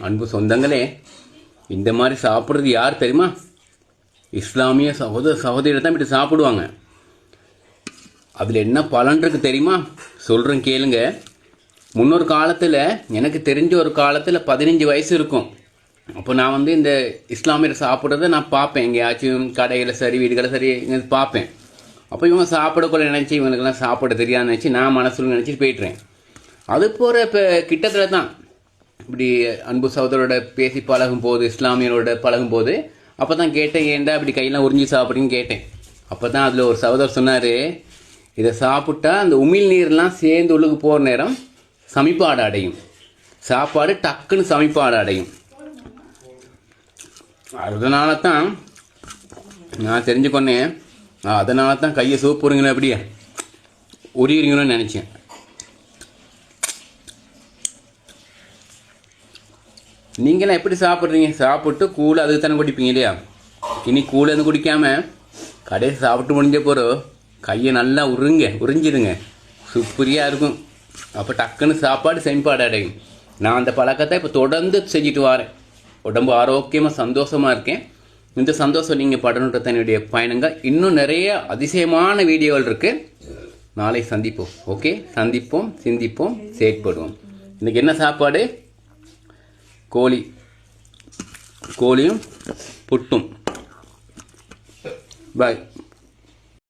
அன்பு சொந்தங்களே, இந்த மாதிரி சாப்பிட்றது யார் தெரியுமா? இஸ்லாமிய சகோதரர் தான் இப்படி சாப்பிடுவாங்க. அதில் என்ன பலன் இருக்கு தெரியுமா? சொல்கிறேன் கேளுங்க. முன்னொரு காலத்தில், எனக்கு தெரிஞ்ச ஒரு காலத்தில் 15 வயசு இருக்கும். அப்போ நான் இந்த இஸ்லாமியர் சாப்பிட்றத நான் பார்ப்பேன். எங்கேயாச்சும் கடையில் சரி, வீடுகளை சரி பார்ப்பேன். அப்போ இவங்க சாப்பிடக்குள்ள நினச்சி, இவங்களுக்கெல்லாம் சாப்பிட தெரியாதுன்னு நினச்சி நான் மனசுல நினச்சிட்டு போய்ட்டுறேன். அது போகிற இப்போ கிட்டத்தில் தான் இப்படி அன்பு சகோதரோட பேசி பழகும்போது, இஸ்லாமியரோட பழகும்போது அப்போ தான் கேட்டேன், ஏன்டா இப்படி கையெல்லாம் உறிஞ்சி சாப்பிட்றீங்கன்னு கேட்டேன். அப்போ தான் அதில் ஒரு சகோதரர் சொன்னார், இதை சாப்பிட்டா அந்த உமிழ் நீர்லாம் சேர்ந்து உள்ளுக்கு போகிற நேரம் சமிப்பாடு அடையும், சாப்பாடு டக்குன்னு சமிப்பாடு அடையும். அதனால தான் நான் தெரிஞ்சுக்கொன்னேன். அதனால தான் கையை சூப்புறீங்களோ அப்படியே உரியுறீங்களோன்னு நினச்சேன். நீங்களாம் எப்படி சாப்பிட்றீங்க? சாப்பிட்டு கூழ் அதுக்கு தானே குடிப்பீங்க இல்லையா? இனி கூழ் எதுவும் குடிக்காமல் கடையை சாப்பிட்டு முடிஞ்ச போகிறோம் கையை நல்லா உறிஞ்சிடுங்க, சூப்பரியாக இருக்கும். அப்போ டக்குன்னு சாப்பாடு செம்பாடு அடையும். நான் அந்த பழக்கத்தை இப்போ தொடர்ந்து செஞ்சுட்டு வரேன். உடம்பு ஆரோக்கியமாக சந்தோஷமாக இருக்கேன். இந்த சந்தோஷம் நீங்கள் படணுன்ற தன்னுடைய பயணங்கள். இன்னும் நிறைய அதிசயமான வீடியோகள் இருக்குது. நாளை சந்திப்போம். ஓகே, சந்திப்போம், சிந்திப்போம், செயற்படுவோம். இன்றைக்கி என்ன சாப்பாடு? கோழியும் புட்டும். பாய்.